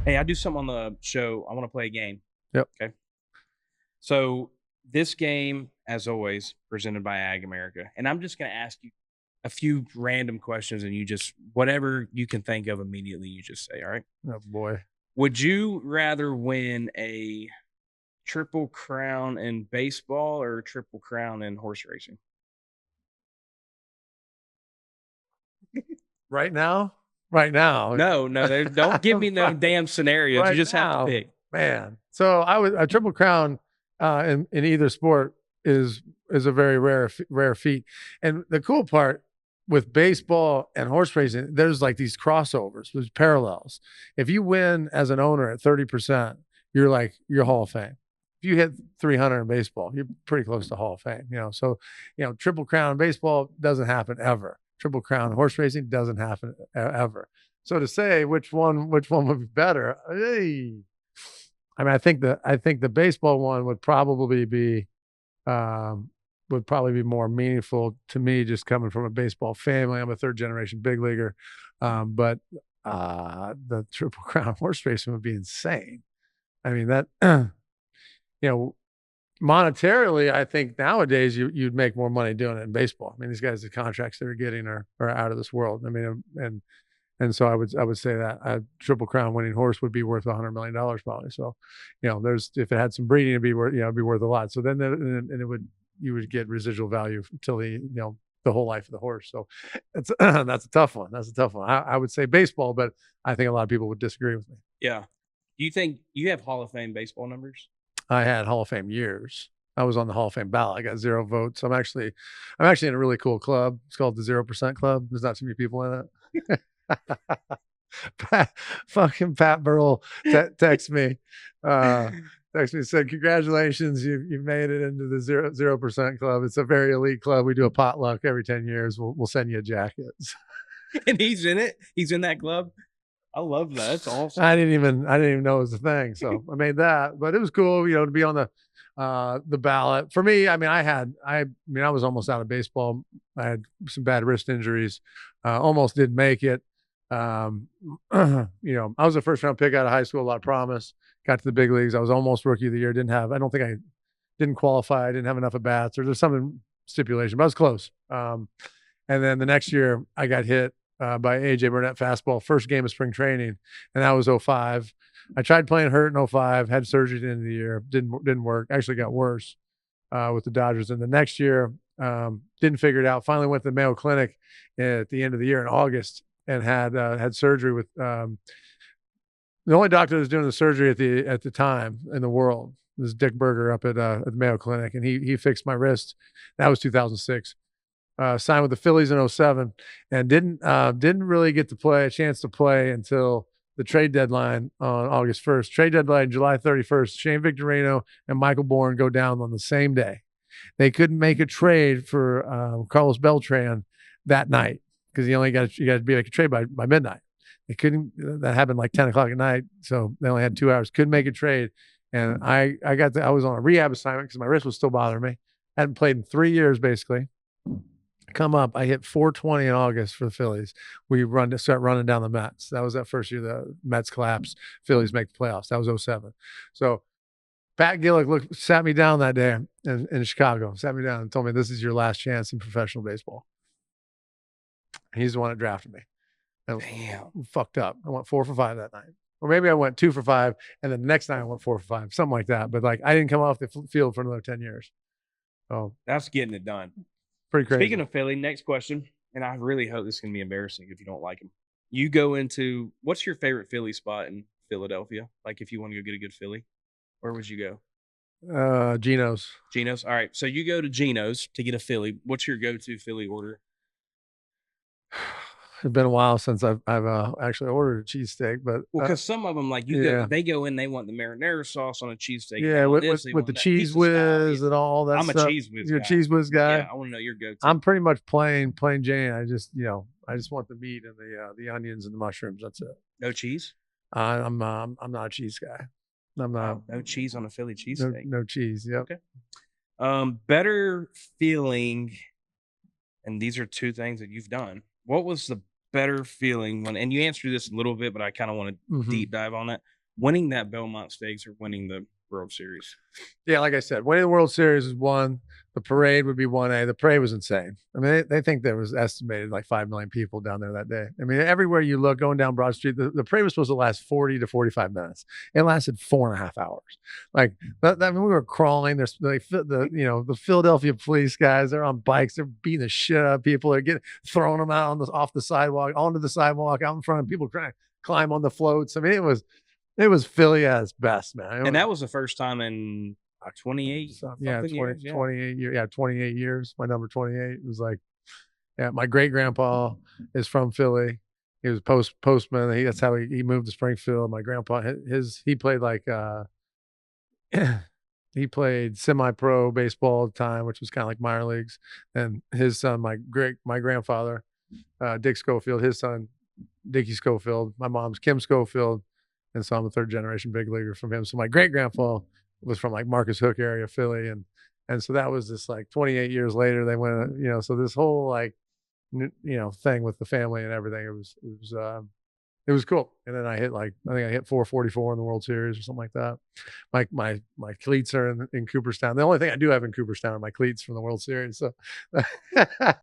Hey, I do something on the show. I want to play a game. Yep. Okay. So this game, as always, presented by Ag America, and I'm just going to ask you a few random questions, and you just whatever you can think of immediately, you just say. All right. Oh boy. Would you rather win a triple crown in baseball or a triple crown in horse racing? Right now? Right now. No, no, don't give me no damn scenarios. You Right just have to now, pick. man. So I would a triple crown in either sport is a very rare feat. And the cool part with baseball and horse racing, there's like these crossovers, there's parallels. If you win as an owner at 30%, you're Hall of Fame. If you hit 300 in baseball, you're pretty close to Hall of Fame. So triple crown in baseball doesn't happen ever. Triple crown in horse racing doesn't happen ever. So to say which one would be better, hey, I mean, I think the baseball one would probably be more meaningful to me, just coming from a baseball family. I'm a third generation big leaguer, but the Triple Crown horse racing would be insane. I mean that you know monetarily, I think nowadays you'd make more money doing it in baseball. I mean, these guys, the contracts they're getting are out of this world. I mean, and so I would say that a triple crown winning horse would be worth $100 million probably. So, there's if it had some breeding, it'd be worth it'd be worth a lot. So then and it would you would get residual value until the whole life of the horse. So it's that's a tough one. That's a tough one. I would say baseball, but I think a lot of people would disagree with me. Yeah. Do you think you have Hall of Fame baseball numbers? I had Hall of Fame years. I was on the Hall of Fame ballot. I got 0 votes. I'm actually in a really cool club. It's called the 0% Club. There's not too many people in it. Fucking Pat Burrell text me. Text me, said, "Congratulations, you made it into the 0% Club. It's a very elite club. We do a potluck every 10 years. We'll send you a jacket." And he's in it. He's in that club. I love that. That's awesome. I didn't even know it was a thing. So I made that, but it was cool, to be on the ballot. For me, I mean, I was almost out of baseball. I had some bad wrist injuries. Almost didn't make it. I was a first round pick out of high school, a lot of promise. Got to the big leagues. I was almost rookie of the year. I don't think I didn't qualify. I didn't have enough at bats, or there's some stipulation, but I was close. And then the next year I got hit by AJ Burnett fastball, first game of spring training, and that was 05. I tried playing hurt in 05, had surgery at the end of the year, didn't work. Actually got worse with the Dodgers. And the next year, didn't figure it out. Finally went to the Mayo Clinic at the end of the year in August and had surgery with the only doctor that was doing the surgery at the time in the world. This is Dick Berger up at the Mayo Clinic, and he fixed my wrist. That was 2006. Signed with the Phillies in 07 and didn't really get a chance to play until the trade deadline on August 1st. Trade deadline July 31st. Shane Victorino and Michael Bourne go down on the same day. They couldn't make a trade for Carlos Beltran that night because you got to be like a trade by midnight. They couldn't. That happened like 10 o'clock at night, so they only had 2 hours. Couldn't make a trade, and I was on a rehab assignment because my wrist was still bothering me. Hadn't played in 3 years basically. Come up, I hit 420 in August for the Phillies. We start running down the Mets. That was that first year the Mets collapsed. Phillies make the playoffs. That was 07. So Pat Gillick sat me down that day in Chicago, sat me down and told me, "This is your last chance in professional baseball." He's the one that drafted me. Damn. Fucked up. I went 4 for 5 that night. Or maybe I went 2 for 5, and then the next night I went 4 for 5, something like that. But I didn't come off the field for another 10 years. So that's getting it done. Pretty crazy. Speaking of Philly, next question, and I really hope this is going to be embarrassing if you don't like him. You go into what's your favorite Philly spot in Philadelphia? Like if you want to go get a good Philly, where would you go? Geno's. Geno's. All right. So you go to Geno's to get a Philly. What's your go-to Philly order? It's been a while since I've actually ordered a cheesesteak, but because some of them they go in, they want the marinara sauce on a cheesesteak. Yeah, with the cheese whiz and all that. I'm stuff. A cheese whiz. You're a cheese whiz guy. Yeah, I want to know your go-to. I'm pretty much plain Jane. I just want the meat and the onions and the mushrooms. That's it. No cheese. I'm not a cheese guy. I'm not. No cheese on a Philly cheesesteak. No cheese. Yep. Okay. Better feeling, and these are two things that you've done. What was the better feeling when, and you answered this a little bit, but I kind of want to Mhm. deep dive on that. Winning that Belmont Stakes or winning the World Series? Yeah, like I said, winning the World Series is one. The parade would be 1A. The parade was insane. I mean, they think there was estimated like 5 million people down there that day. I mean, everywhere you look, going down Broad Street, the parade was supposed to last 40 to 45 minutes. It lasted 4.5 hours. Like, I mean, we were crawling. There's the Philadelphia police guys, they're on bikes. They're beating the shit out of people. They're throwing them out off the sidewalk, onto the sidewalk, out in front of people trying to climb on the floats. I mean, it was Philly at its best, man. It And was that was the first time in 28 yeah, something 20, years. Yeah. 28 years. Yeah, 28 years. My number 28 was like, yeah, my great grandpa is from Philly. He was postman. That's how he moved to Springfield. My grandpa, he played like he played semi-pro baseball at the time, which was kind of like minor leagues. And his son, my grandfather, Dick Schofield, his son, Dickie Schofield. My mom's Kim Schofield, and so I'm a third generation big leaguer from him. So my great grandpa was from like Marcus Hook area, Philly, and so that was just like 28 years later they went, so this whole like thing with the family and everything. It was cool. And then I think I hit 444 in the World Series or something like that. My cleats are in Cooperstown. The only thing I do have in Cooperstown are my cleats from the World Series. So